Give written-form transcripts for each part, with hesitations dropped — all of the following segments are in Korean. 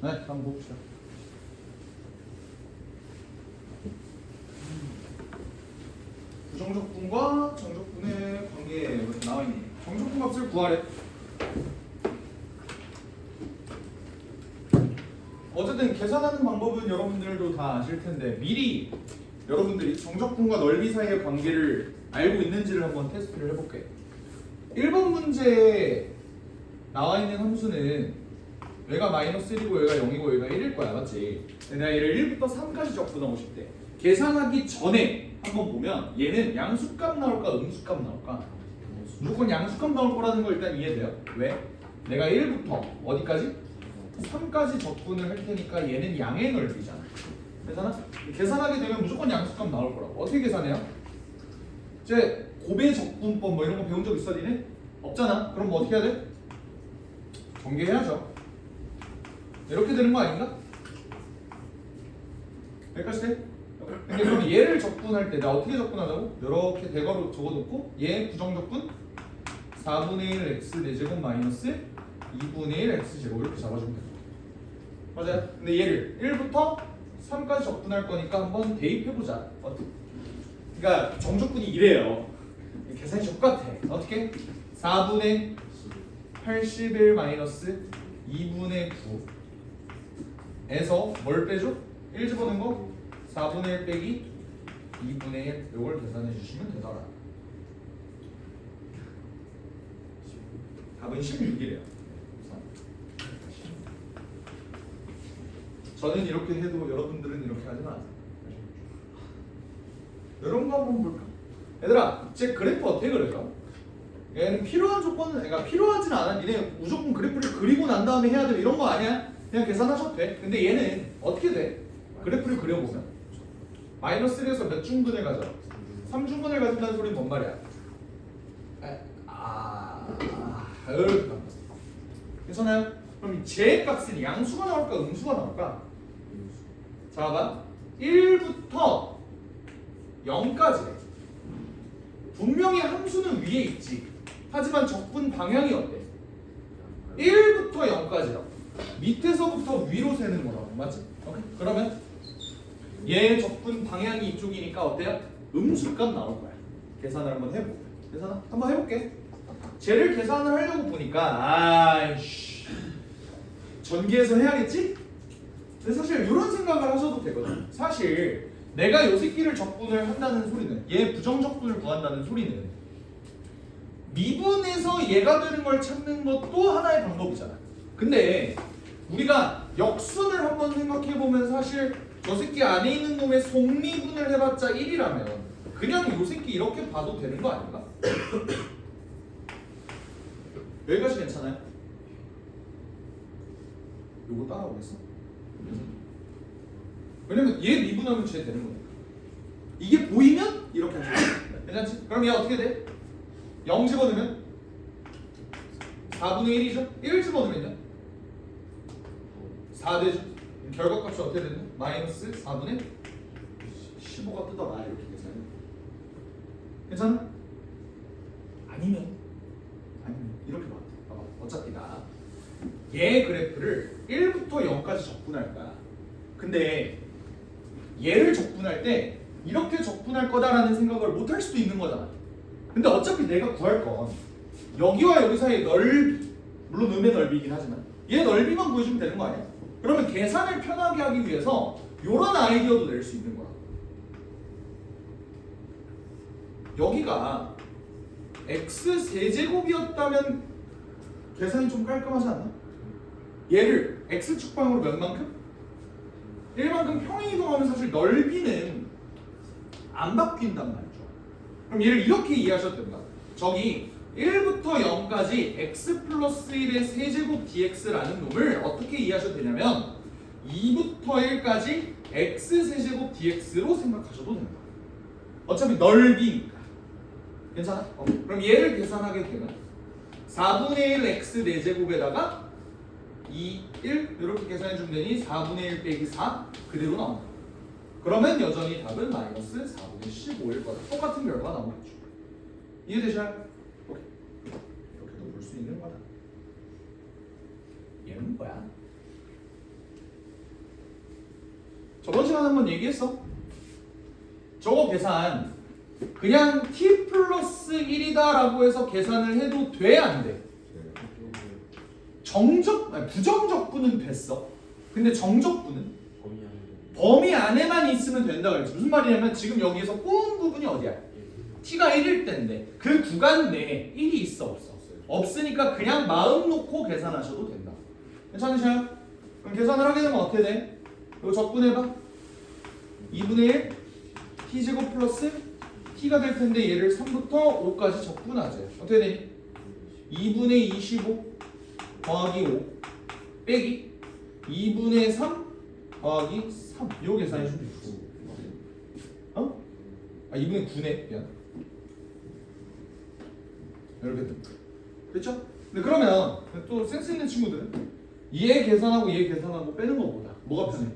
네, 한번 봅시다. 부정적분과 정적분의 관계 이렇게 나와 있네. 정적분 값을 구하래. 어쨌든 계산하는 방법은 여러분들도 다 아실 텐데 미리 여러분들이 정적분과 넓이 사이의 관계를 알고 있는지를 한번 테스트를 해볼게. 1번 문제에 나와 있는 함수는 얘가 -1이고 얘가 0이고 얘가 1일 거야, 맞지? 내가 얘를 1부터 3까지 적분하고 싶대. 계산하기 전에 한번 보면 얘는 양수값 나올까 음수값 나올까? 무조건 양수값 나올 거라는 거 일단 이해돼요. 왜? 내가 1부터 어디까지? 3까지 적분을 할 테니까 얘는 양의 넓이잖아. 계산하게 되면 무조건 양수값 나올 거라고. 어떻게 계산해요? 이제 곱의 적분법 뭐 이런 거 배운 적 있어 니네? 없잖아. 그럼 뭐 어떻게 해야 돼? 전개해야죠. 이렇게 되는 거 아닌가? 여기까지 돼? 근데 그럼 얘를 적분할 때 나 어떻게 적분하자고? 이렇게 대괄호 적어놓고 얘 부정적분 4분의 1 x 4제곱 마이너스 2분의 1 x제곱 이렇게 잡아주면 돼. 맞아요? 근데 얘를 1부터 3까지 적분할 거니까 한번 대입해보자. 그러니까 정적분이 이래요. 계산이 똑같아. 어떻게? 4분의 81 마이너스 2분의 9에서 뭘 빼줘? 1 집어넣은 거? 4분의 1 빼기 2분의 1 이걸 계산해 주시면 되더라. 답은 16이래요. 저는 이렇게 해도 여러분들은 이렇게 하지 마세요. 이런 거 한번 볼까? 얘들아, 제 그래프 어떻게 그려져? 얘는 필요한 조건은, 그러니까 필요하진 않아. 니네 무조건 그래프를 그리고 난 다음에 해야 돼. 이런 거 아니야. 그냥 계산하셔도 돼. 근데 얘는 어떻게 돼? 그래프를 그려보면 -1에서 몇 중근을 가져? 3중근을 가진다는 소리는 뭔 말이야? 괜찮아요? 그럼 제 값은 양수가 나올까 음수가 나올까? 자, 봐봐. 1부터 0까지 분명히 함수는 위에 있지. 하지만 적분 방향이 어때? 1부터 0까지라고. 밑에서부터 위로 세는 거라고. 맞지? 오케이. 그러면 얘 적분 방향이 이쪽이니까 어때요? 음수값 나올 거야. 계산을 한번 해보고. 계산 한번 해볼게. 쟤를 계산을 하려고 보니까 아이씨 전기해서 해야겠지? 근데 사실 이런 생각을 하셔도 되거든. 사실 내가 요 새끼를 적분을 한다는 소리는 얘 부정적분을 구한다는 소리는 미분에서 얘가 되는 걸 찾는 것도 하나의 방법이잖아. 근데 우리가 역순을 한번 생각해보면 사실 저 새끼 안에 있는 놈의 속미분을 해봤자 1이라면 그냥 요 새끼 이렇게 봐도 되는 거 아닌가? 여기까지 괜찮아요? 요거 따라오겠어? 왜냐면 얘 미분하면 쟤 되는 거니까. 이게 보이면 이렇게 하는 거야. 괜찮지? 그럼 얘 어떻게 돼? 0 집어넣으면 4분의 1이죠? 1 집어넣으면요? 4 되죠? 결과값이 어떻게 되는 거야? 마이너스 4분의 15가 뜨더라. 이렇게 계산해. 괜찮아? 아니면 이렇게 봐. 봐봐. 어차피 나 얘 그래프를 1부터 0까지 적분할 거야. 근데 얘를 적분할 때 이렇게 적분할 거다라는 생각을 못 할 수도 있는 거잖아. 근데 어차피 내가 구할 건 여기와 여기 사이의 넓이, 물론 음의 넓이긴 하지만 얘 넓이만 구해주면 되는 거 아니야? 그러면 계산을 편하게 하기 위해서 이런 아이디어도 낼 수 있는 거야. 여기가 x 세제곱이었다면 계산이 좀 깔끔하지 않나? 얘를 x축 방으로 몇 만큼? 1만큼 평행이동하면 사실 넓이는 안 바뀐단 말이죠. 그럼 얘를 이렇게 이해하셔도 됩니다. 저기 1부터 0까지 x 플러스 1의 세제곱 dx라는 놈을 어떻게 이해하셔도 되냐면 2부터 1까지 x 세제곱 dx로 생각하셔도 됩니다. 어차피 넓이니까. 괜찮아? 그럼 얘를 계산하게 되면 4분의 1 x 4제곱에다가 2, 1 이렇게 계산해주면 되니 4분의 1 빼기 4 그대로 나온다. 그러면 여전히 답은 마이너스 4분의 15일 거다. 똑같은 결과가 나오겠죠. 이해되셔요? 오케이. 이렇게도 볼 수 있는 거다. 얘는 뭐야? 저번 시간에 한번 얘기했어. 저거 계산 그냥 t 플러스 1이다 라고 해서 계산을 해도 돼? 안 돼? 부정적분은 됐어. 근데 정적분은 범위 안에만 있으면 된다 그랬지. 무슨 말이냐면 지금 여기에서 꼬은 부분이 어디야? t가 1일 때인데 그 구간 내에 1이 있어 없어? 없으니까 그냥 마음 놓고 계산하셔도 된다. 괜찮으셔요? 그럼 계산을 하게 되면 어떻게 돼? 이거 적분해봐. 2분의 1 t제곱 플러스 t가 될 텐데 얘를 3부터 5까지 적분하자. 어떻게 되니? 2분의 25 더하기 5 빼기 2분의 3 더하기 3. 이거 계산해주면 되겠지. 어? 아 2분의 9네. 미안. 이렇게 됩니다. 그렇죠? 근데 그러면 또 센스 있는 친구들은 얘 계산하고 얘 계산하고 빼는 것보다 뭐가 편해?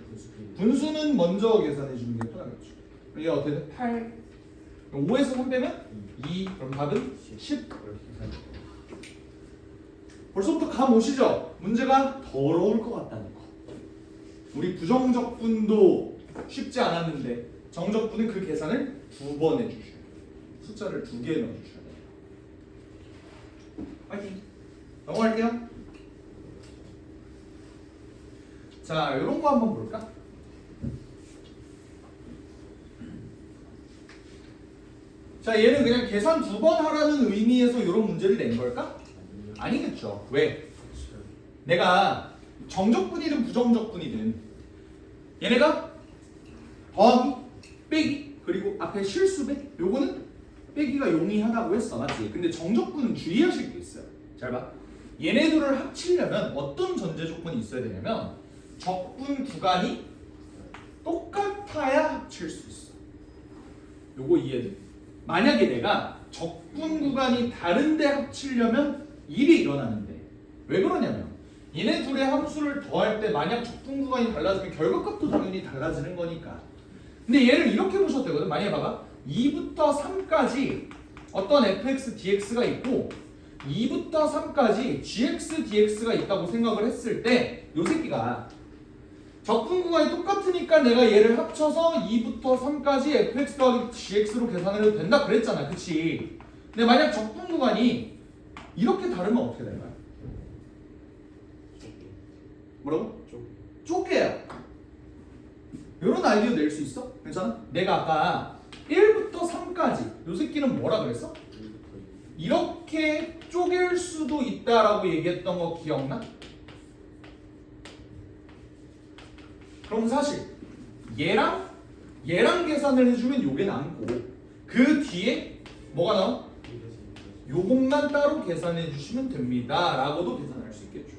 분수는 먼저 계산해 주는 게 편하겠죠. 얘 어떻게 돼? 8 5에서 3 빼면 2 그럼 답은 10 이렇게 계산해. 벌써부터 감 오시죠? 문제가 더러울 것 같다는 거. 우리 부정적분도 쉽지 않았는데 정적분은 그 계산을 2번 해주셔야 돼요. 숫자를 2개 넣어주셔야 돼요. 파이팅! 넘어갈게요. 자, 이런 거 한번 볼까? 자, 얘는 그냥 계산 2번 하라는 의미에서 이런 문제를 낸 걸까? 아니겠죠. 왜? 내가 정적분이든 부정적분이든 얘네가 더하기, 빼기, 그리고 앞에 실수배 요거는 빼기가 용이하다고 했어. 맞지? 근데 정적분은 주의하실 게 있어요. 잘 봐. 얘네들을 합치려면 어떤 전제 조건이 있어야 되냐면 적분 구간이 똑같아야 합칠 수 있어. 요거 이해돼? 만약에 내가 적분 구간이 다른데 합치려면 일이 일어나는데 왜 그러냐면 얘네 둘의 함수를 더할 때 만약 적분 구간이 달라지면 결과값도 당연히 달라지는 거니까. 근데 얘를 이렇게 보셔도 되거든. 만약에 봐봐 2부터 3까지 어떤 fx dx가 있고 2부터 3까지 gx dx가 있다고 생각을 했을 때 요 새끼가 적분 구간이 똑같으니까 내가 얘를 합쳐서 2부터 3까지 fx 더하기 gx로 계산을 해도 된다 그랬잖아. 그치? 근데 만약 적분 구간이 이렇게 다르면 어떻게 될까요? 뭐라고? 쪼개요. 이런 아이디어 낼 수 있어? 괜찮아? 내가 아까 1부터 3까지 요 새끼는 뭐라 그랬어? 이렇게 쪼갤 수도 있다라고 얘기했던 거 기억나? 그럼 사실 얘랑 계산을 해주면 요게 남고 그 뒤에 뭐가 나와? 요것만 따로 계산해 주시면 됩니다 라고도 계산할 수 있겠죠.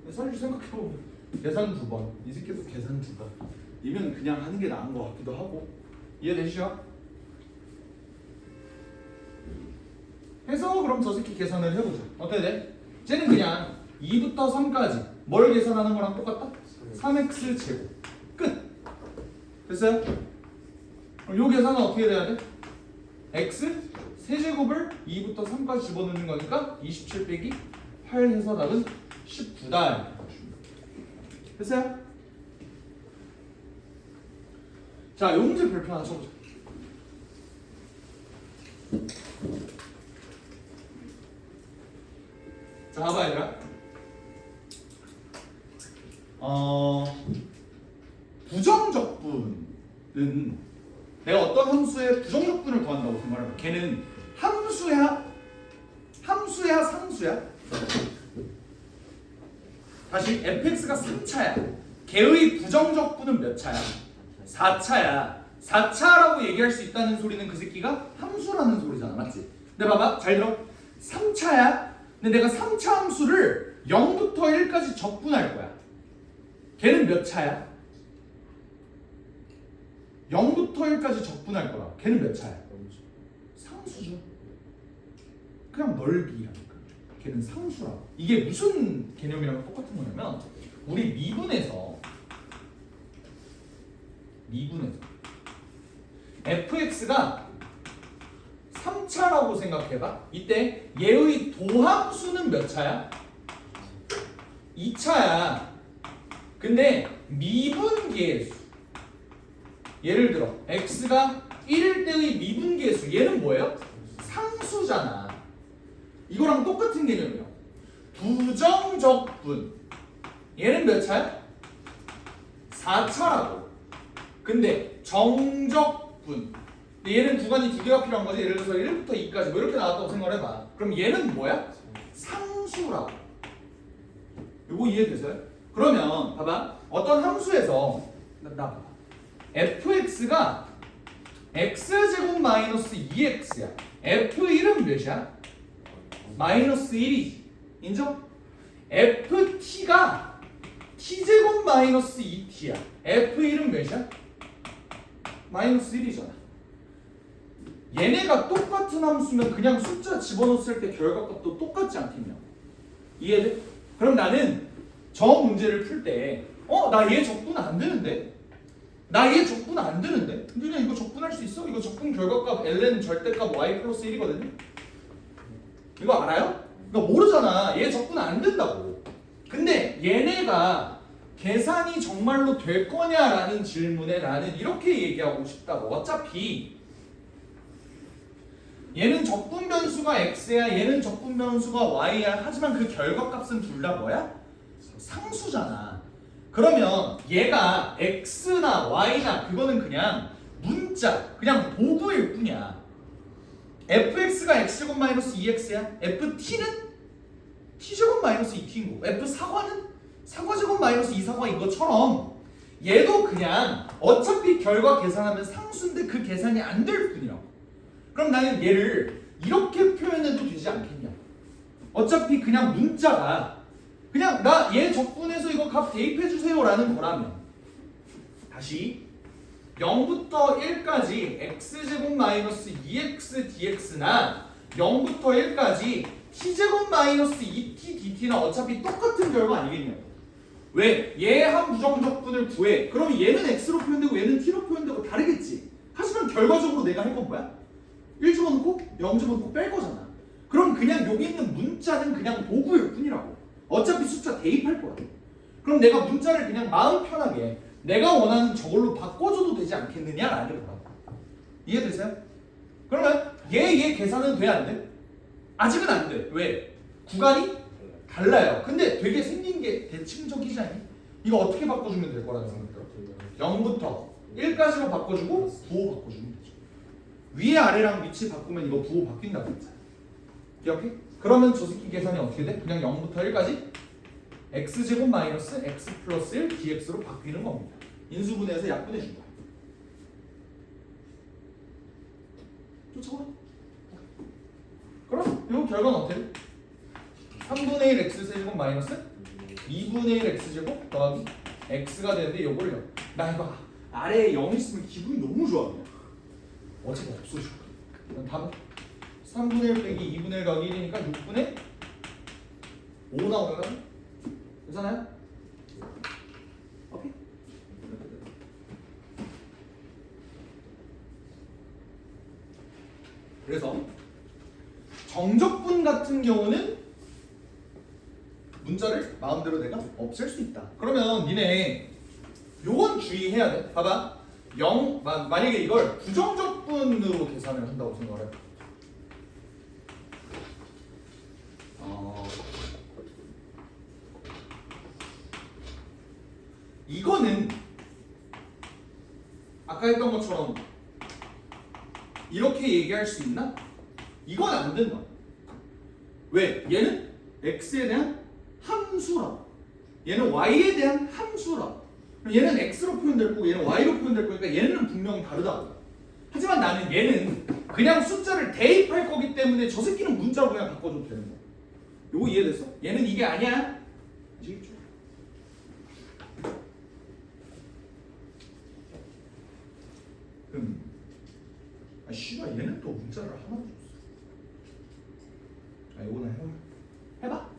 사실 생각해보면 계산 2번 이 새끼도 계산 2번 이면 그냥 하는 게 나은 것 같기도 하고. 이해되시죠? 해서 그럼 저 새끼 계산을 해보자. 어떻게 돼? 쟤는 그냥 2부터 3까지 뭘 계산하는 거랑 똑같다? 3x 제곱 끝! 됐어요? 그럼 요 계산은 어떻게 돼야 돼? x 세제곱을 2부터 3까지 집어넣는 거니까 27 빼기 8 해서 답은 19다. 됐어요? 자, 요 문제 별표 하나 쳐보자. 자, 봐봐 얘들아. 부정적분은 내가 어떤 함수의 부정적분을 구한다고 생각하면 걔는 함수야? 상수야? 다시 fx가 3차야. 걔의 부정적분은 몇 차야? 4차야. 4차라고 얘기할 수 있다는 소리는 그 새끼가 함수라는 소리잖아. 맞지? 근데 봐봐. 잘 들어. 3차야. 근데 내가 3차 함수를 0부터 1까지 적분할 거야. 걔는 몇 차야? 0부터 1까지 적분할 거라. 걔는 몇 차야? 상수죠. 그냥 넓이라니까. 걔는 상수라고. 이게 무슨 개념이랑 똑같은 거냐면 우리 미분에서 fx가 3차라고 생각해봐. 이때 얘의 도함수는 몇 차야? 2차야. 근데 미분계수 예를 들어 x가 1일 때의 미분계수 얘는 뭐예요? 상수잖아. 이거랑 똑같은 개념이에요. 부정적분 얘는 몇 차야? 4차라고. 근데 정적분 얘는 구간이 두 개가 필요한 거지. 예를 들어서 1부터 2까지 뭐 이렇게 나왔다고 생각해봐. 그럼 얘는 뭐야? 상수라고. 이거 이해되세요? 그러면 봐봐. 어떤 함수에서 나 봐봐. fx가 x제곱 마이너스 2x야. f1은 몇이야? 마이너스 1이지. 인정? ft가 t제곱 마이너스 2t야. f1은 몇이야? 마이너스 1이잖아. 얘네가 똑같은 함수면 그냥 숫자 집어넣었을 때 결과값도 똑같지 않겠냐? 이해돼? 그럼 나는 저 문제를 풀 때 나 얘 적분 안 되는데? 나 얘 적분 안 되는데? 근데 그냥 이거 적분할 수 있어? 이거 적분 결과값 ln 절대값 y 플러스 1이거든요? 이거 알아요? 그러니까 모르잖아. 얘 적분 안 된다고. 근데 얘네가 계산이 정말로 될 거냐라는 질문에 나는 이렇게 얘기하고 싶다고. 어차피 얘는 적분 변수가 x야, 얘는 적분 변수가 y야. 하지만 그 결과값은 둘 다 뭐야? 상수잖아. 그러면 얘가 x나 y나 그거는 그냥 문자, 그냥 도구일 뿐이야. fx가 x제곱 마이너스 2x야. ft는 t제곱 마이너스 2t인 거고, f사과는 사과제곱 마이너스 2사과인 것처럼 얘도 그냥 어차피 결과 계산하면 상수인데 그 계산이 안 될 뿐이라고. 그럼 나는 얘를 이렇게 표현해도 되지 않겠냐? 어차피 그냥 문자가 그냥 나 얘 적분해서 이거 값 대입해 주세요라는 거라면, 다시 0부터 1까지 x제곱 마이너스 2x dx나 0부터 1까지 t제곱 마이너스 2t dt나 어차피 똑같은 결과 아니겠냐고. 왜? 얘 한 부정적분을 구해. 그러면 얘는 x로 표현되고 얘는 t로 표현되고 다르겠지. 하지만 결과적으로 내가 할 건 뭐야? 1 집어넣고 0 집어넣고 뺄 거잖아. 그럼 그냥 여기 있는 문자는 그냥 도구일 뿐이라고. 어차피 숫자 대입할 거야. 그럼 내가 문자를 그냥 마음 편하게 내가 원하는 저걸로 바꿔줘도 되지 않겠느냐라는 거야. 이해되세요? 그러면 얘 계산은 돼 안 돼? 아직은 안 돼. 왜? 구간이 달라요. 근데 되게 생긴 게 대칭적이지 않니? 이거 어떻게 바꿔주면 될 거라는 생각 들어? 0부터 1까지로 바꿔주고 부호 바꿔주면 되죠. 위에 아래랑 위치 바꾸면 이거 부호 바뀐다고 했잖아. 기억해? 그러면 저 새끼 계산이 어떻게 돼? 그냥 0부터 1까지 x제곱 마이너스 x 플러스 1 dx로 바뀌는 겁니다. 인수분해해서 약분해 준 거야. 쫓아봐. 그럼 이거 결과는 어때? 3분의 1 x제곱 마이너스 2분의 1 x제곱 더하기 x가 되는데 요거를요. 나 이거 아래에 0 있으면 기분이 너무 좋아. 어차피 없어져. 그럼 답은 3분의 1 빼기 2분의 1 더하기 1이니까 6분의 5 나오면 괜찮아요? 오케이? 그래서 정적분 같은 경우는 문자를 마음대로 내가 없앨 수 있다. 그러면 니네 요건 주의해야 돼. 봐봐. 만약에 이걸 부정적분으로 계산을 한다고 생각을 해. 이거는 아까 했던 것처럼 이렇게 얘기할 수 있나? 이건 안 된다. 왜? 얘는 x에 대한 함수라. 얘는 y에 대한 함수라. 얘는 x로 표현될 거고 얘는 y로 표현될 거니까 얘는 분명히 다르다고. 하지만 나는 얘는 그냥 숫자를 대입할 거기 때문에 저 새끼는 문자로 그냥 바꿔줘도 되는 거야. 요거 이해됐어? 얘는 이게 아니야. 아시겠죠? 씨발 얘는 또 문자를 하나도 줬어. 요거는 해봐.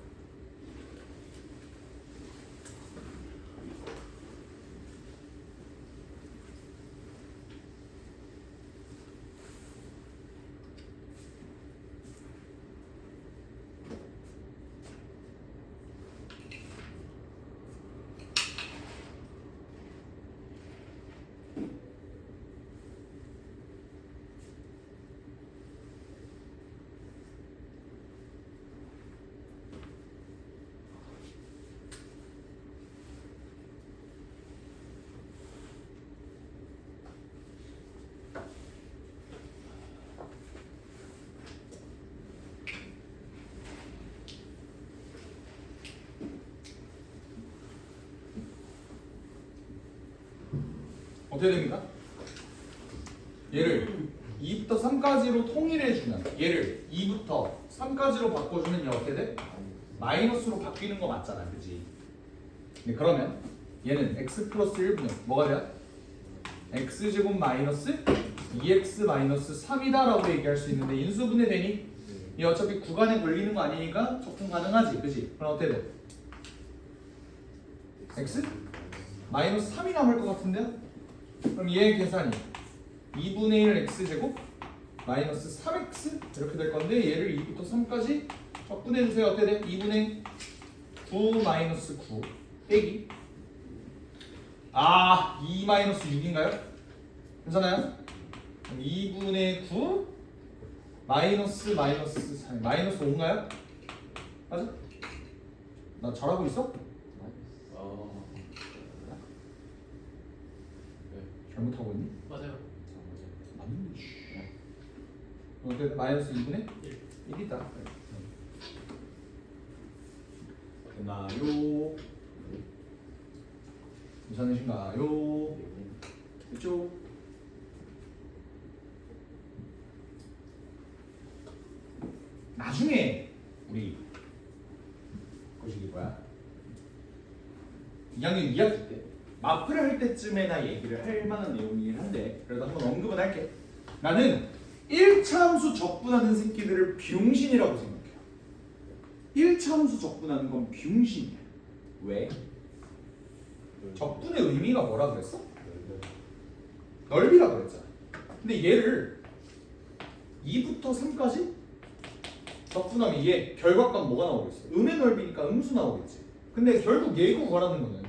어떻게 됩니까? 얘를 2부터 3까지로 통일해주면 얘를 2부터 3까지로 바꿔주면 얘 어떻게 돼? 마이너스로 바뀌는 거 맞잖아, 그지? 네, 그러면 얘는 x 플러스 1분의 뭐가 돼요? x제곱 마이너스 2x 마이너스 3이다 라고 얘기할 수 있는데 인수분해 되니? 얘 어차피 구간에 걸리는 거 아니니까 적분 가능하지, 그지? 그럼 어떻게 돼? x? 마이너스 3이 남을 것 같은데요? 그럼 얘의 계산이 2분의 1 x제곱 마이너스 3x 이렇게 될 건데 얘를 2부터 3까지 적분해주세요. 어떻게 돼? 2분의 9 마이너스 9 빼기 2 마이너스 6인가요? 괜찮아요? 2분의 9 마이너스 3 마이너스 5인가요? 맞아? 나 잘하고 있어? 잘못하고 있니? 맞아요. 맞는데. 어떻게 마이너스 2분의 1이다. 됐나요? 괜찮으신가요? 그쵸? 나중에 우리 거시기 뭐야? 2학년 2학기 때 마프를 할 때쯤에나 얘기를 할 만한 내용이긴 한데 그래도 한번 언급은 할게. 나는 1차 함수 적분하는 새끼들을 비용신이라고 생각해요. 1차 함수 적분하는 건 비용신이야. 왜? 적분의 의미가 뭐라 그랬어? 넓이라 그랬잖아. 근데 얘를 2부터 3까지 적분하면 얘 결과값 뭐가 나오겠어? 음의 넓이니까 음수 나오겠지. 근데 결국 얘가 구하라는 거는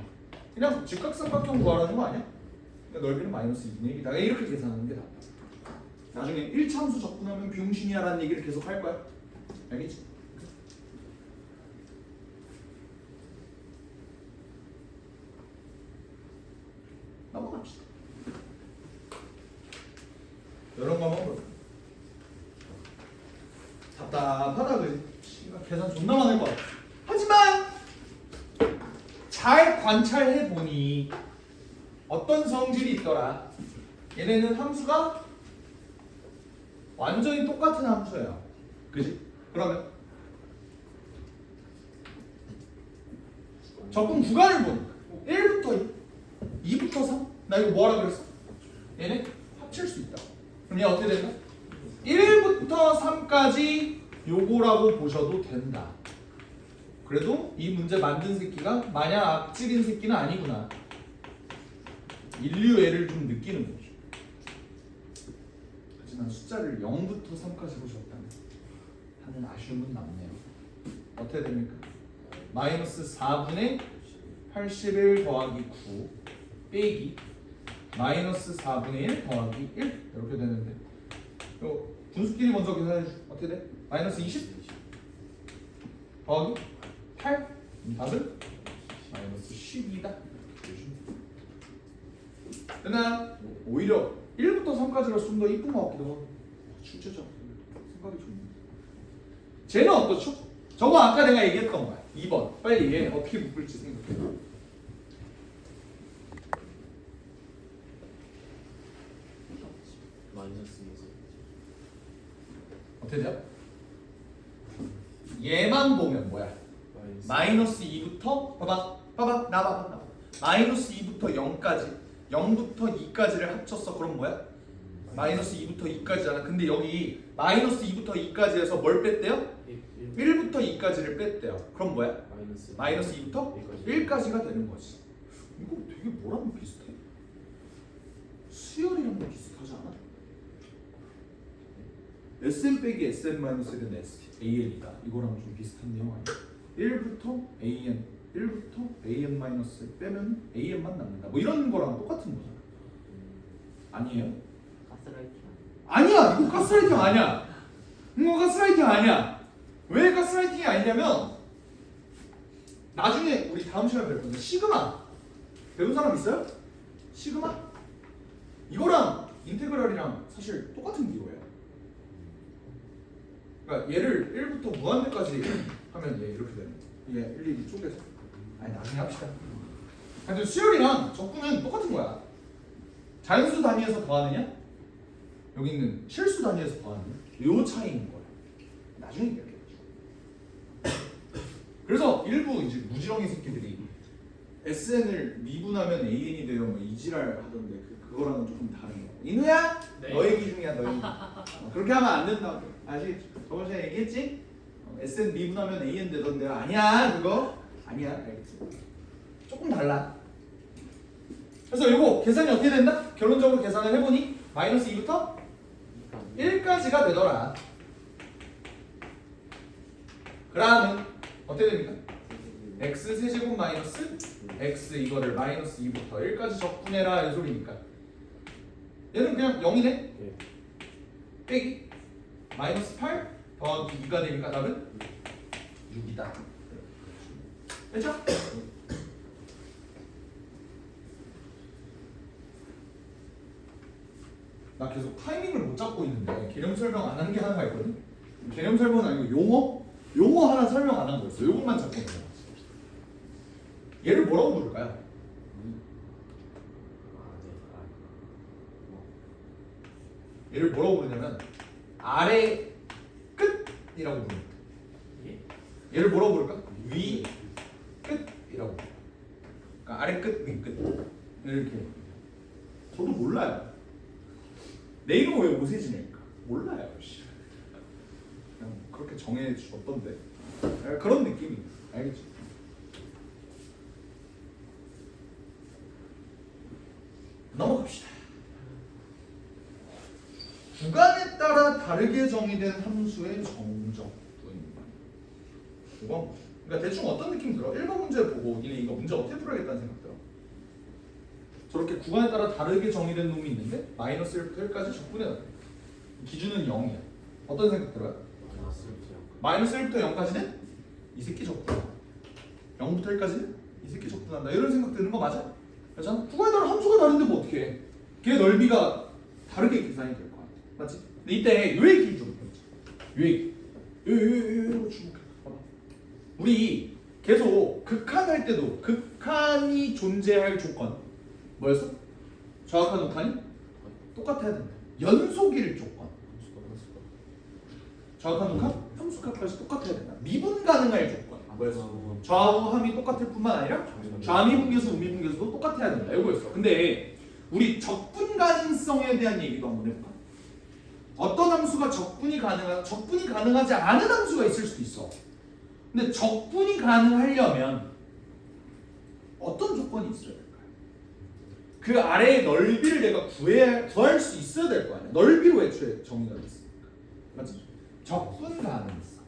그냥 직각삼각형 구하라는 거 아니야? 그러니까 넓이는 마이너스 2분의 1이다. 이렇게 계산하는 게 낫다. 나중에 1차 함수 적분하면 비용신이야 라는 얘기를 계속 할 거야. 알겠지? 넘어갑시다. 이런 거 한번 볼까? 답답하다 그지? 계산 존나 많을 것 같아. 하지만 잘 관찰해 보니 어떤 성질이 있더라. 얘네는 함수가 완전히 똑같은 함수예요. 그지? 그러면 적분 구간을 보니까 1부터 2, 2부터 3? 나 이거 뭐하라 그랬어? 얘네 합칠 수 있다. 그럼 얘 어떻게 되나? 1부터 3까지 요거라고 보셔도 된다. 그래도 이 문제 만든 새끼가 마냥 악질인 새끼는 아니구나. 인류애를 좀 느끼는 거죠. 하지만 숫자를 0부터 3까지 보셨다면 하는 아쉬움은 남네요. 어떻게 됩니까? 마이너스 4분의 81 더하기 9 빼기 마이너스 4분의 1 더하기 1 이렇게 되는데 요 분수끼리 먼저 계산해 주. 어떻게 돼? 마이너스 20 더하기 8 답은 마이너스 12다. 그러나 오히려 1부터 3까지가 좀 더 이쁜 것 같기도 하고 출제자 생각이 좋네. 쟤는 어떻죠? 저거 아까 내가 얘기했던 거야. 2번 빨리 얘 어떻게 묶을지 생각해. 마이너스 어떻게 돼요? 얘만 보면 뭐야? 마이너스 2부터 봐봐 나봐 마이너스 2부터 0까지 0부터 2까지를 합쳤어. 그럼 뭐야? 마이너스 2부터 2까지잖아. 근데 여기 마이너스 2부터 2까지에서 뭘 뺐대요? 1부터 2까지를 뺐대요. 그럼 뭐야? 마이너스 2부터 1까지가 되는 거지. 이거 되게 뭐랑 비슷해? 수열이랑 비슷하지 않아? Sn 빼기 Sn 마이너스 1은 AN이다. 이거랑 좀 비슷한 내용 아니야? 1부터 AN 1부터 AN 마이너스 빼면 AN만 남는다. 뭐 이런 거랑 똑같은 거잖아. 아니에요? 가스라이팅 아니야. 이거 가스라이팅 아니야. 이거 가스라이팅 아니야. 왜 가스라이팅이 아니냐면 나중에 우리 다음 시간에 배울 건데 시그마 배운 사람 있어요? 시그마? 이거랑 인테그랄이랑 사실 똑같은 기호예요. 그러니까 얘를 1부터 무한대까지 하면 얘 이렇게 되는 거야. 얘 1, 2 쪼개서. 아니 나중에 합시다. 하여튼 수열이랑 적분은 똑같은 거야. 자연수 단위에서 더하느냐? 여기 있는 실수 단위에서 더하느냐? 요 차이인 거예요. 나중에 얘기할게요. 그래서 일부 이제 무지렁이 새끼들이 SN을 미분하면 AN이 돼요. 뭐 이지랄 하던데 그거랑은 조금 다른 거. 인우야, 네. 너 얘기 중이야, 너 얘기. 그렇게 하면 안 된다고. 아시겠죠? 저번 시간에 얘기했지? SN 미분하면 AN 되던데 아니야, 그거 아니야, 알겠지? 조금 달라. 그래서 이거 계산이 어떻게 된다? 결론적으로 계산을 해보니 마이너스 2부터 1까지가 되더라. 그러면 어떻게 됩니까? x 세제곱 마이너스 x 이거를 마이너스 2부터 1까지 적분해라 이 소리니까 얘는 그냥 0이네? 네. 빼기 마이너스 8 더하기 2가 되니까 답은 6이다. 됐죠? 나 계속 타이밍을 못 잡고 있는데 개념 설명 안 한 게 하나가 있거든? 개념 설명은 아니고 용어 하나 설명 안 한 거였어. 요것만 잡고 있는 거야. 얘를 뭐라고 부를까요? 얘를 뭐라고 부르냐면 아래 끝이라고 부릅니다. 얘를 뭐라고 부를까? 위 끝이라고. 그러니까 아래 끝, 위 끝. 이렇게. 저도 몰라요. 내 이름 왜 오세진일까? 몰라요. 그냥 그렇게 정해 주었던데. 그런 느낌이. 알겠지? 넘어갑시다. 구간에 따라 다르게 정의된 함수의 정적분입니다. 이건 그러니까 대충 어떤 느낌 들어? 1번 문제 보고 니네 이거 문제 어떻게 풀어야겠다는 생각 들어? 저렇게 구간에 따라 다르게 정의된 놈이 있는데 마이너스 1부터 1까지 적분해야 돼. 기준은 0이야. 어떤 생각 들어요? 마이너스 1부터 0까지는 이 새끼 적분. 0부터 1까지는 이 새끼 적분한다. 이런 생각 드는 거 맞아? 그렇잖아? 구간에 따라 함수가 다른데 뭐 어떻게 해? 걔 넓이가 다르게 계산이 될 거 같아. 맞지? 근데 이때 요 얘기 좀 해보자. 요 얘기. 요 주목해. 봐봐. 우리 계속 극한할 때도 극한이 존재할 조건 뭐였어? 정확한 극한이 똑같아야 된다. 연속일 조건. 정확한 극한 함수값까지 똑같아야 된다. 미분 가능할 조건 뭐였어? 좌우함이 똑같을 뿐만 아니라 좌미분계수, 우미분계수도 똑같아야 된다. 이거였어. 근데 우리 적분 가능성에 대한 얘기도 한번 해볼까? 어떤 함수가 적분이 가능하지 않은 함수가 있을 수도 있어. 근데 적분이 가능하려면 어떤 조건이 있어야 될까요? 그 아래의 넓이를 내가 구할 수 있어야 될 거 아니야. 넓이로 애초에 정의가 됐으니까. 맞지? 적분 가능성.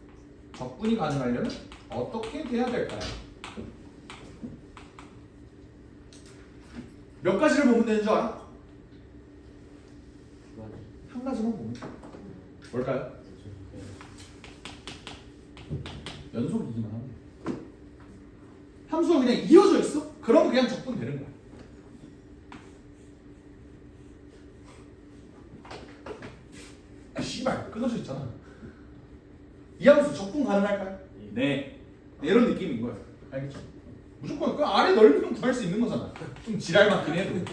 적분이 가능하려면 어떻게 돼야 될까요? 몇 가지를 보면 되는 줄 알아? 한 가지만 보면 돼. 뭘까요? 연속이기만 하면 돼. 함수가 그냥 이어져 있어? 그러면 그냥 적분 되는 거야. 아 씨발 끊어져 있잖아. 이 함수 적분 가능할까요? 네. 이런 느낌인 거야. 알겠죠? 무조건 그 아래 넓이는 구할 수 있는 거잖아. 좀 지랄 맞긴 해도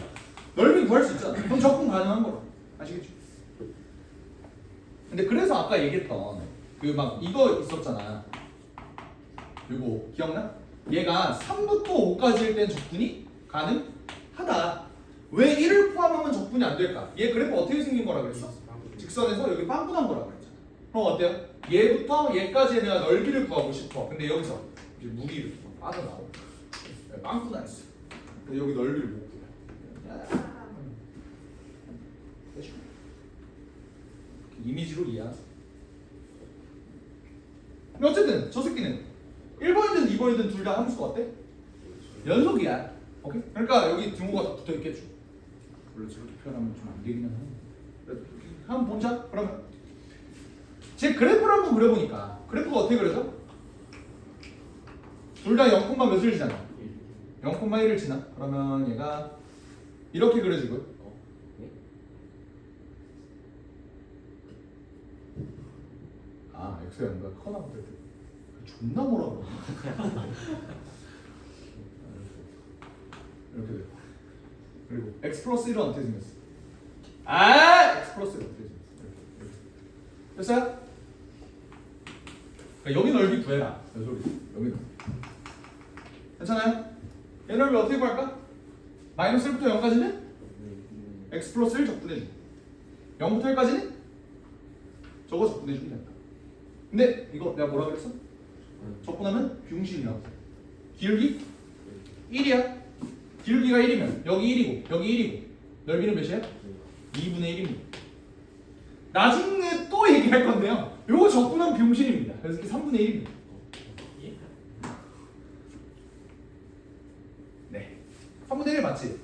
넓이는 구할 수 있잖아. 그럼 적분 가능한 거라. 아시겠죠? 근데 그래서 아까 얘기했던 그 막 이거 있었잖아. 이거 기억나? 얘가 3부터 5까지일 땐 적분이 가능하다. 왜 1을 포함하면 적분이 안 될까? 얘 그래프 어떻게 생긴 거라 그랬어? 직선에서 여기 빵꾸난 거라 그랬잖아. 그럼 어때요? 얘부터 얘까지 내가 넓이를 구하고 싶어. 근데 여기서 이제 무리를 빠져나오고 빵꾸나 있어. 근데 여기 넓이를 못 구해. 이미지로 이해하세요. 어쨌든 저 새끼는 1번이든 2번이든 둘 다 함수가 어때? 연속이야. 오케이? 그러니까 여기 등호가 다 붙어 있겠죠. 원래 저렇게 표현하면 좀 안 되기는 하는데 한번 보자. 그러면 제 그래프를 한번 그려보니까 그래프가 어떻게 그려져? 둘 다 0, 몇을 지나냐? 0,1을 지나? 그러면 얘가 이렇게 그려지고요. 아, X가 0보다 커나 보다. 존나 뭐라 그러네. 이렇게 돼. 그리고 x 플러스 1은 어떻게 생겼어? 아! x 플러스 1은 어떻게 생겼어? 이렇게. 됐어요? 그러니까 여기 넓이 구해라. 여기 괜찮아요? 얘 넓이 어떻게 구할까? 마이너스 1부터 0까지는 x 플러스 1 적분해줘. 0부터 1까지는 저거 적분해주면 된다. 근데 이거 내가 뭐라 그랬어? 적분하면 비공식이라고. 기울기 1이야. 기울기가 1이면 여기 1이고 여기 1이고 넓이는 몇이야? 2분의 1입니다. 나중에 또 얘기할 건데요. 요거 적분하면 비공식입니다. 그래서 이게 3분의 1입니다. 네. 3분의 1 맞지?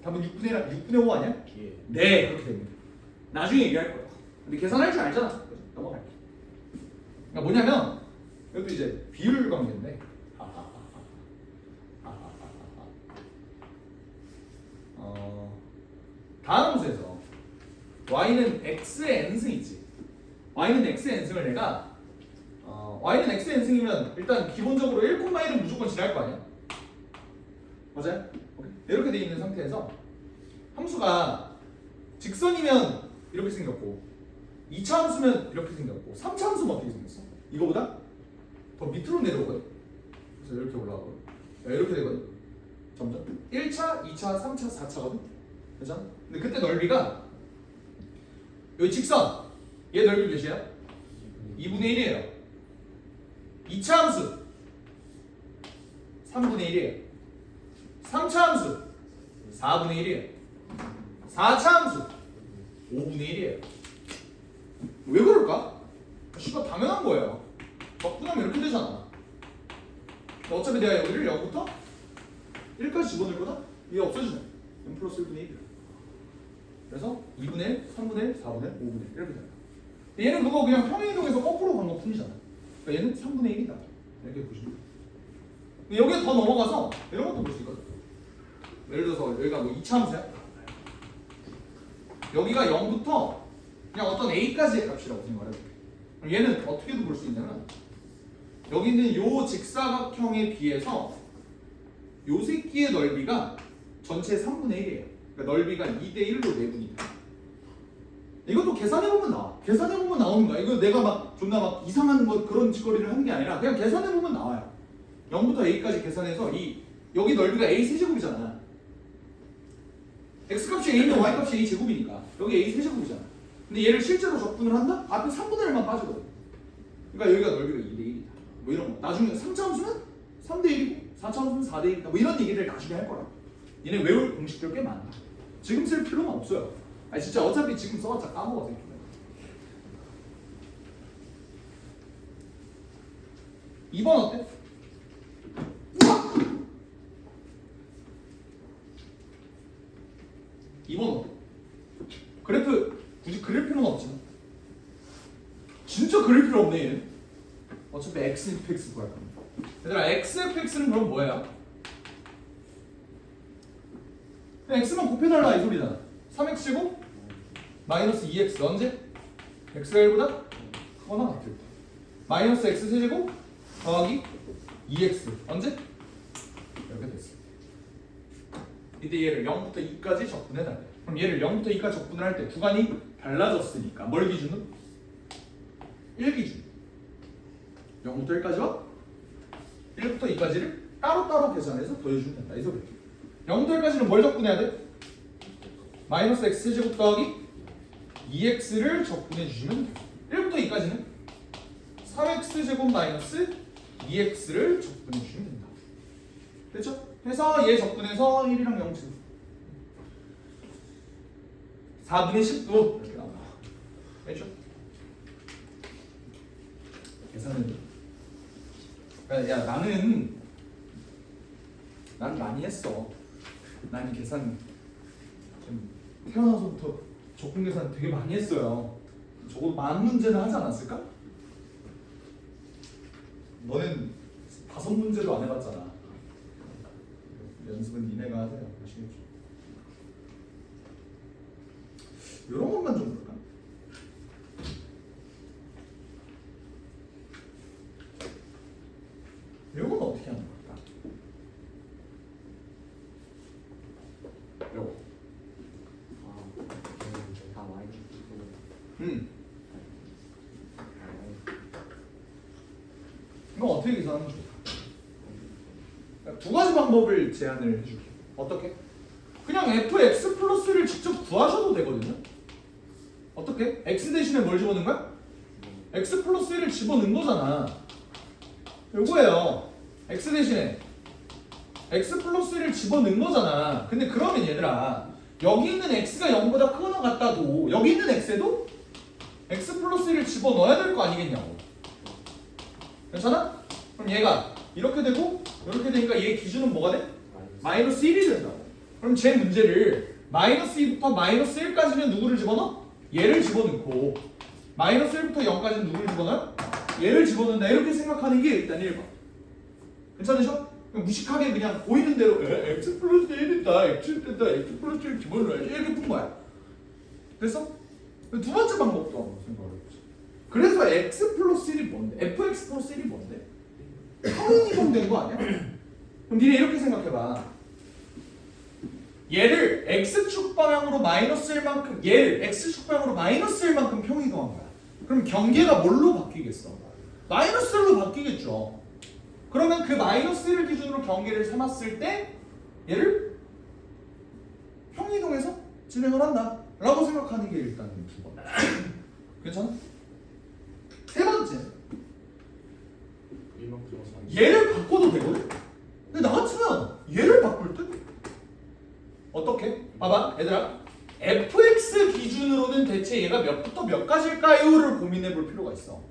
답은 6분의 5 아니야? 네, 그렇게 됩니다. 나중에 얘기할 거야. 근데 계산할 줄 알잖아. 넘어갈게. 그러니까 뭐냐면 이것도 이제 비율 관계인데 다음 문제에서 y는 x의 n승 있지. y는 x의 n승을 내가 y는 x의 n승이면 일단 기본적으로 1,1은 무조건 지날 거 아니야? 맞아요? 오케이. 이렇게 돼 있는 상태에서 함수가 직선이면 이렇게 생겼고 2차 함수면 이렇게 생겼고 3차 함수는 어떻게 생겼어? 이거보다 더 밑으로 내려오거든. 그래서 이렇게 올라가거든. 이렇게 되거든. 점점 1차, 2차, 3차, 4차거든. 그죠? 근데 그때 넓이가 여기 직선 얘 넓이 몇이야? 2분의 1이에요. 2차 함수 3분의 1이에요. 3차 함수 4분의 1이에요. 4차 함수 5분의 1이에요. 왜 그럴까? 씨발 당연한 거예요. 적분하면 이렇게 되잖아. 어차피 내가 여기를 0부터 1까지 집어넣을 거다? 이게 없어지네. n 플러스 1분의 1. 그래서 2분의 1, 3분의 1, 4분의 1, 5분의 1 이렇게 된다. 얘는 그거 그냥 평행이동에서 거꾸로 간 것 뿐이잖아. 그러니까 얘는 3분의 1이다. 이렇게 보시면 돼. 여기에 더 넘어가서 이런 것도 볼 수 있거든. 예를 들어서 여기가 뭐 2차 함수야? 여기가 0부터 그냥 어떤 a까지의 값이라고 생각을 해볼게. 그럼 얘는 어떻게도 볼 수 있냐면 여기 있는 요 직사각형에 비해서 요 새끼의 넓이가 전체 3분의 1이에요. 그러니까 넓이가 2대 1로 내분이다. 이것도 계산해보면 나와. 계산해보면 나오는 거야. 이거 내가 막 존나 막 이상한 뭐 그런 짓거리를 한 게 아니라 그냥 계산해보면 나와요. 0부터 a까지 계산해서 여기 넓이가 a 세제곱이잖아. x값이 a면 y값이 a 제곱이니까 여기 a 세제곱이잖아. 근데 얘를 실제로 적분을 한다? 앞에 3분의 1만 빠지거든. 그러니까 여기가 넓이가 2대 1이다. 뭐 이런 거. 나중에 3차 함수는 3대 1이고 4차 함수는 4대 1이다. 뭐 이런 얘기를 나중에 할 거라. 얘네 외울 공식들 꽤 많아. 지금 쓸 필요는 없어요. 아니 진짜 어차피 지금 써봤자 까먹어서 이렇게. 2번 어때? 우와! 2번 어때? 그래프 굳이 그릴 필요는 없지만 진짜 그릴 필요 없네 얘는. 어차피 xfx 구할 겁니다. 얘들아 xfx는 그럼 뭐예요? x만 곱해달라 이 소리잖아. 3x제곱 마이너스 2x 언제? x가 1보다 크거나 같을 때. 마이너스 x 세제곱 더하기 2x 언제? 이렇게 됐어. 이때 얘를 0부터 2까지 적분해달래. 그럼 얘를 0부터 2까지 적분을 할 때 구간이 달라졌으니까 뭘 기준으로? 1 기준. 0부터 1까지와 1부터 2까지를 따로따로 계산해서 더해주면 된다. 이 소리. 0부터 1까지는 뭘 적분해야 돼? 마이너스 x 제곱 더하기 2x를 적분해 주시면 돼요. 1부터 2까지는 3x 제곱 마이너스 2x를 적분해 주시면 된다. 됐죠? 해서 얘 적분해서 1이랑 0 지 4분의 10도 이렇게 나와. 됐죠? 계산은 야 나는 많이 했어. 나는 계산 좀 태어나서부터 적분 계산 되게 많이 했어요. 적어도 만 문제는 하지 않았을까? 너는 5문제도 안 해봤잖아. 연습은 니네가 하세요. 아시겠죠? 이런 것만 좀 볼까? 이건 어떻게 하는 걸까? 요거. 다 마이너스 이거 어떻게 계산하면 좋을까? 두 가지 방법을 제안을 해줄게. 어떻게? 그냥 fx 플러스를 직접 구하셔도 되거든요. 어떻게? x 대신에 뭘 집어넣은 거야? x 플러스 1을 집어넣은 거잖아. 요거예요. x 대신에 x 플러스 1을 집어넣은 거잖아. 근데 그러면 얘들아, 여기 있는 x가 0보다 크거나 같다고 여기 있는 x에도 x 플러스 1을 집어넣어야 될 거 아니겠냐고. 괜찮아? 그럼 얘가 이렇게 되고 이렇게 되니까 얘 기준은 뭐가 돼? 마이너스 1이 된다고. 그럼 제 문제를 마이너스 2부터 마이너스 1까지는 누구를 집어넣어? 얘를 집어넣고 마이너스 1부터 0까지는 누구를 집어넣어요? 얘를 집어넣는다. 이렇게 생각하는 게 일단 1번. 괜찮으셔? 그냥 무식하게 그냥 보이는 대로 x 플러스 1이다, x 된다, x 플러스 1 집어넣어야지 이렇게 푼 거야. 됐어? 두 번째 방법도 한번 생각을 해보자. 그래서 x 플러스 1이 뭔데? fx 플러스 1이 뭔데? 평이동된 거 아니야? 그럼 니네 이렇게 생각해봐. 얘를 x축 방향으로 마이너스 1만큼 얘를 x축 방향으로 마이너스 1만큼 평이동한 거야. 그럼 경계가 뭘로 바뀌겠어? 마이너스 1로 바뀌겠죠. 그러면 그 마이너스 1을 기준으로 경계를 삼았을 때 얘를 평이동해서 진행을 한다 라고 생각하는 게 일단 두 번. 괜찮아? 세 번째, 얘를 바꿔도 되거든? 근데 나 같으면 얘를 바꿀 듯? 어떻게? 봐봐 얘들아, fx 기준으로는 대체 얘가 몇부터 몇까지일까요?를 고민해 볼 필요가 있어.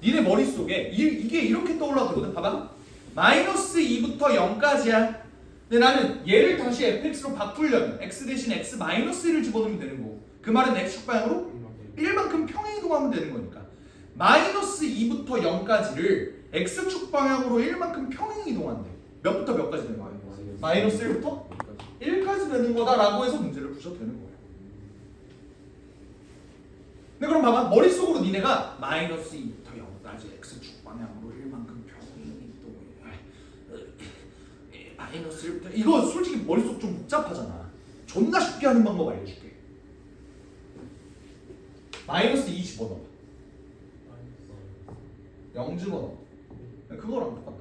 니네 머릿속에 이게 이렇게 떠올라거든. 봐봐, 마이너스 2부터 0까지야. 근데 나는 얘를 다시 fx로 바꾸려면 x 대신 x 마이너스 1을 집어넣으면 되는 거고, 그 말은 x축 방향으로 1만큼 평행이동하면 되는 거니까 마이너스 2부터 0까지를 x축 방향으로 1만큼 평행이동한대. 몇부터 몇까지 되는 거야? 마이너스 1부터 1까지 되는 거다라고 해서 문제를 푸셔도 되는 거예요. 근데 그럼 봐봐, 머릿속으로 니네가 마이너스 2부터 0까지 x축 방향으로 1만큼 평행이동해 마이너스 1부터 이거 솔직히 머릿속 좀 복잡하잖아. 존나 쉽게 하는 방법 알려줄게. 마이너스 2 집어넣어. 0 집어넣어. 그거랑 똑같다.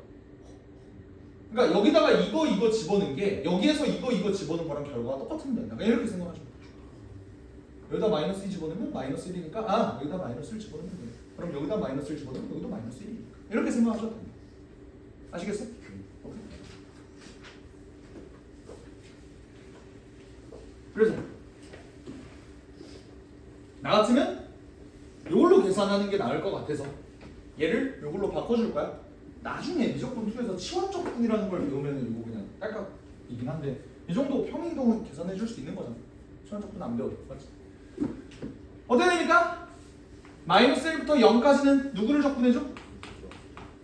그러니까 여기다가 이거 집어넣은 게 여기에서 이거 집어넣은 거랑 결과가 똑같으면 된다. 그냥 이렇게 생각하시면 돼요. 여기다 마이너스 2 집어넣으면 마이너스 1이니까 여기다 마이너스 1 집어넣으면 돼. 그럼 여기다 마이너스 1 집어넣으면 여기도 마이너스 1이니까 이렇게 생각하셔도 됩니다. 아시겠어? 오케이. 그래서 나 같으면 이걸로 계산하는 게 나을 것 같아서 얘를 이걸로 바꿔줄 거야. 나중에 미적분 2에서 치환적분이라는 걸 배우면 이거 그냥 딸깍이긴 한데 이 정도 평행이동은 계산해 줄 수 있는 거잖아. 치환적분 안 배워도 맞지? 어떻게 되니까? 마이너스 1부터 0까지는 누구를 적분해줘?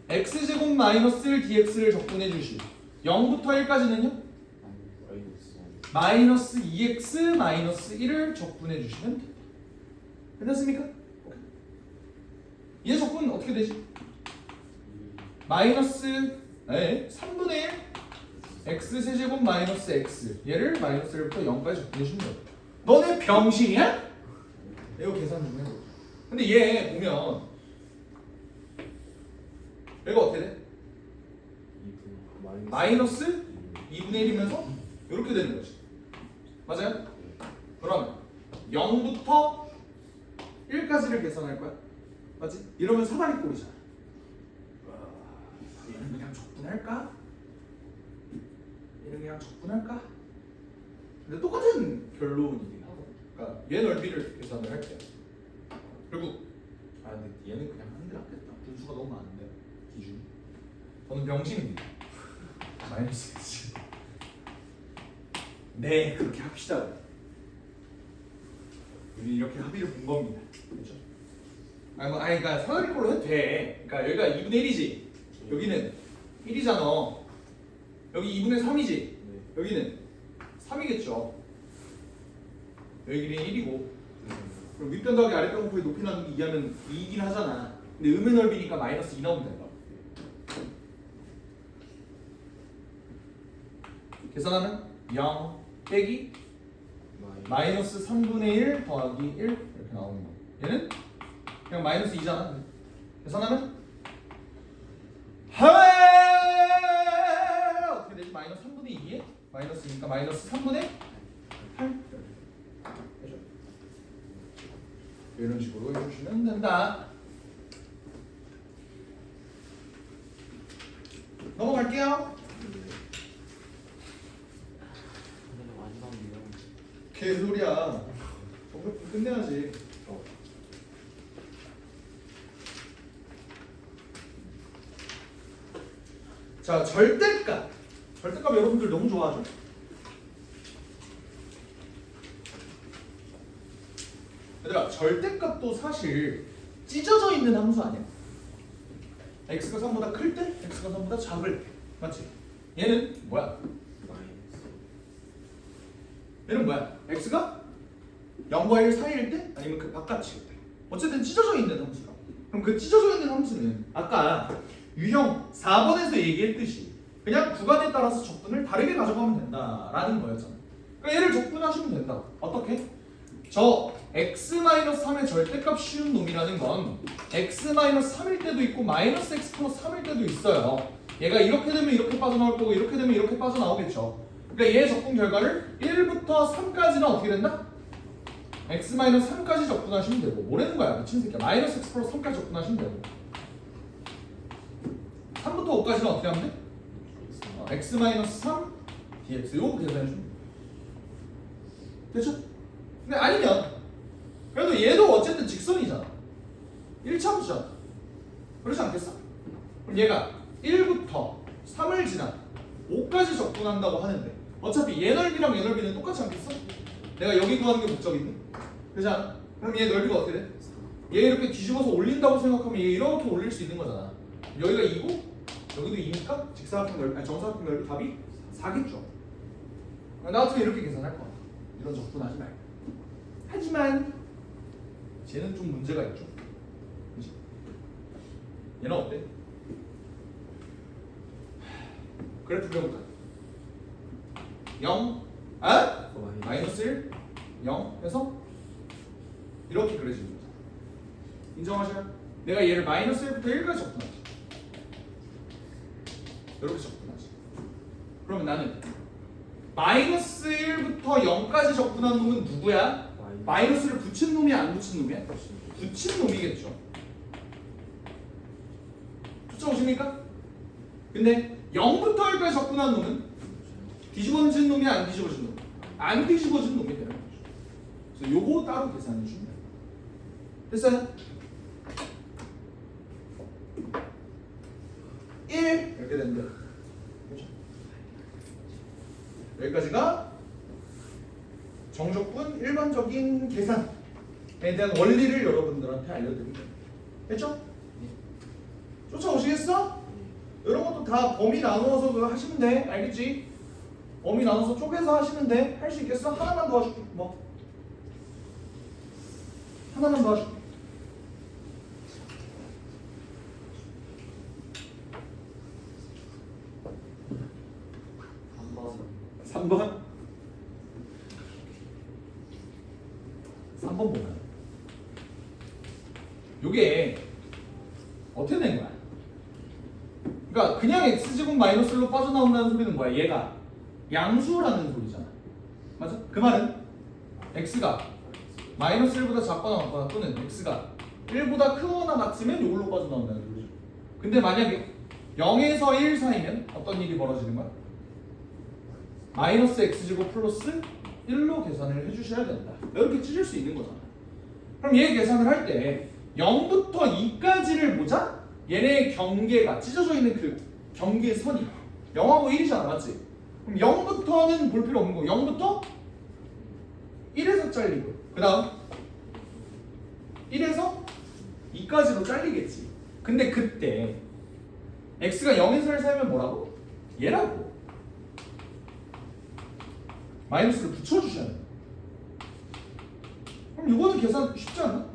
x제곱 마이너스 1 dx를 적분해 주시고 0부터 1까지는요? 마이너스 2x 마이너스 1을 적분해 주시면 됩니다. 됐습니까? 오케이. 얘 적분 어떻게 되지? 마이너스 3분의 1 x 세제곱 마이너스 x 얘를 마이너스 1부터 0까지 적분해주면 돼. 너네 병신이야? 이거 계산 좀 해봐. 근데 얘 보면 얘가 어떻게 돼? 마이너스 2분의 1이면서 이렇게 되는 거지. 맞아요? 그러면 0부터 1까지를 계산할 거야. 맞지? 이러면 사다리 꼴이잖아. 얘는 그냥 적분할까? 얘는 그냥 적분할까? 근데 똑같은 결론이긴 하고. 그러니까 얘 넓이를 계산을 할게요. 결국 근데 얘는 그냥 하는 게 낫겠다. 분수가 너무 많은데 기준이. 저는 병신입니다. 마이너스 1. 네, 그렇게 합시다. 우리 이렇게 합의를 본 겁니다. 그렇죠? 그러니까 사다리꼴로 해도 돼. 그러니까 여기가 2분의 1이지. 여기는 1이잖아. 여기 2분의 3이지. 여기는 3이겠죠. 여기 길이는 1이고. 그럼 윗변 더하기 아랫변 곱하기 높이 나누기 2하면 2이긴 하잖아. 근데 음의 넓이니까 마이너스 2 나오면 된다. 계산하면 0 빼기 마이너스 3분의 1 더하기 1 이렇게 나오는 거. 얘는 그냥 마이너스 2잖아. 계산하면 어떻게 되지? 마이너스 3분의 2에 마이너스 2니까 마이너스 3분의 8 되죠? 이런 식으로 해주시면 된다. 넘어갈게요. 개소리야. 정답 끝내야지. 자, 절대값. 절대값 여러분들 너무 좋아하죠? 얘들아, 절대값도 사실 찢어져 있는 함수 아니야? x가 3보다 클 때, x가 3보다 작을 때. 맞지? 얘는 뭐야? 얘는 뭐야? x가 0과 1 사이일 때 아니면 그 바깥일 때. 어쨌든 찢어져 있는 함수라. 그럼 그 찢어져 있는 함수는 아까 유형 4번에서 얘기했듯이 그냥 구간에 따라서 적분을 다르게 가져가면 된다라는 거였잖아. 그러니까 얘를 적분하시면 된다. 어떻게? 저 x-3의 절대값 쉬운 놈이라는 건 x-3일 때도 있고 마이너스 x 플러스 3일 때도 있어요. 얘가 이렇게 되면 이렇게 빠져나올 거고 이렇게 되면 이렇게 빠져나오겠죠. 그러니까 얘의 적분 결과를 1부터 3까지는 어떻게 된다? x-3까지 적분하시면 되고 뭐라는 거야 미친 새끼야. 마이너스 x 플러스 3까지 적분하시면 되고 3부터 5까지는 어떻게 하면 돼? x-3 dx 요거 계산해주면 돼. 됐죠? 근데 아니면 그래도 얘도 어쨌든 직선이잖아. 1차함수잖아. 그렇지 않겠어? 그럼 얘가 1부터 3을 지나 5까지 적분한다고 하는데 어차피 얘 넓이랑 얘 넓이는 똑같지 않겠어? 내가 여기 구하는 게 목적인데? 그렇지 않아? 그럼 얘 넓이가 어떻게 돼? 얘 이렇게 뒤집어서 올린다고 생각하면 얘 이렇게 올릴 수 있는 거잖아. 여기가 2고 여기도 2니까 직사각형 넓이, 아니 정사각형 넓이 답이 4겠죠. 나 같으면 이렇게 계산할 거야. 이런 적분하지 말고. 하지만 쟤는 좀 문제가 있죠. 그치? 얘는 어때? 그래프 그려볼까? 0, 마이너스 1, 0 해서 이렇게 그려지는 거죠. 인정하셔요? 내가 얘를 마이너스 1부터 1까지 적분하지. 이렇게 적분하지. 그러면 나는 마이너스 1부터 0까지 적분한 놈은 누구야? 마이너스를 붙인 놈이 안 붙인 놈이야? 붙인 놈이겠죠. 쫓아오십니까? 근데 0부터 1까지 적분한 놈은 뒤집어진 놈이야? 안 뒤집어진 놈? 안 뒤집어진 놈이 되는 거죠. 그래서 요거 따로 계산해 주면 돼요. 됐어요? 1 이렇게 된대. 그렇죠? 여기까지가 정적분 일반적인 계산에 대한 원리를 여러분들한테 알려드립니다. 됐죠? 쫓아오시겠어? 이런 것도 다 범위 나누어서 그거 하시면 돼. 알겠지? 범위 나눠서 쪼개서 하시면 돼. 할 수 있겠어? 하나만 도와줄게. 뭐? 하나만 도와줄게. 삼 번 3번 보면 요게 어떻게 된 거야? 그러니까 그냥 x제곱 마이너스 1로 빠져나온다는 소리는 뭐야? 얘가 양수라는 소리잖아. 맞아? 그 말은 x가 마이너스 1보다 작거나 같거나 또는 x가 1보다 크거나 같으면 이걸로 빠져나온다는 소리죠. 근데 만약에 0에서 1 사이면 어떤 일이 벌어지는 거야? 마이너스 x제곱 플러스 1로 계산을 해주셔야 된다. 이렇게 찢을 수 있는 거잖아. 그럼 얘 계산을 할 때 0부터 2까지를 보자? 얘네의 경계가 찢어져 있는 그 경계선이 0하고 1이잖아. 맞지? 그럼 0부터는 볼 필요 없는 거. 0부터 1에서 잘리고 그 다음 1에서 2까지로 잘리겠지. 근데 그때 x가 0에서 1 사이면 뭐라고? 얘라고. 마이너스를 붙여주셔야 돼. 그럼 이거는 계산 쉽지 않나?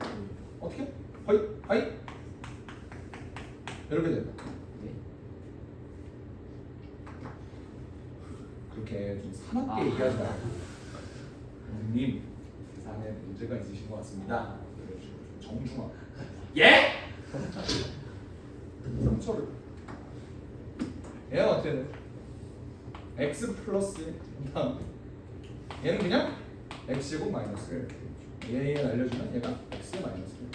어떻게? 하이 이렇게 된다. 그렇게 좀 사납게 얘기하지 말고 선생님 계산에 문제가 있으신 것 같습니다. 정중하게 예? 상처를 얘는 어떻게 돼? x 플러스 다음 얘는 그냥 x제곱 마이너스 1 얘 알려주면 얘가 x 마이너스 1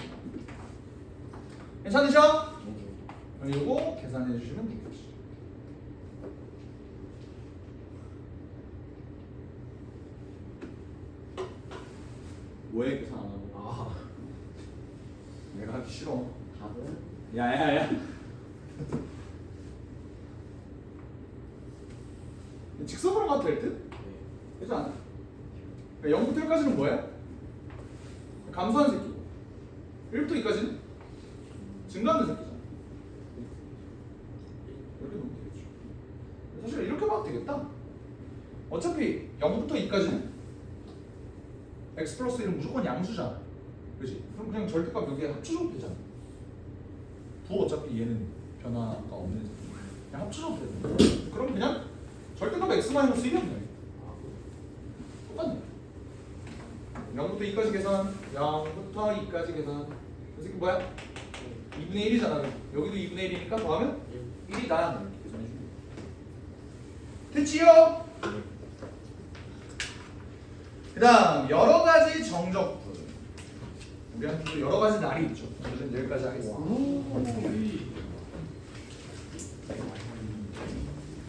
괜찮으셔? 그리고 계산해 주시면 되겠지. 왜 계산 안 하고? 내가 하기 싫어. 답은 야야야. 직선으로 가도 될 듯? 그렇지 않아? 0부터 1까지는 뭐야? 감소한 새끼. 1부터 2까지는 증가하는 새끼잖아. 이렇게 놓으면 되겠죠. 사실 이렇게 봐도 되겠다. 어차피 0부터 2까지는 x 플러스 1은 무조건 양수잖아. 그지? 그럼 그냥 절대값 여기에 합쳐줘도 되잖아. 부 어차피 얘는 변화가 없는 새끼. 그냥 합쳐줘도 돼. 그럼 그냥 절대값 x-1이었네. 똑같네. 0부터 2까지 계산, 0부터 2까지 계산. 이 새끼 뭐야? 2분의 1이잖아. 여기도 2분의 1이니까 더하면 1이다. 이렇게 계산해주면 됐지요? 그 다음 여러 가지 정적분. 우리한테도 여러 가지 날이 있죠. 오늘은 여기까지 하겠습니다.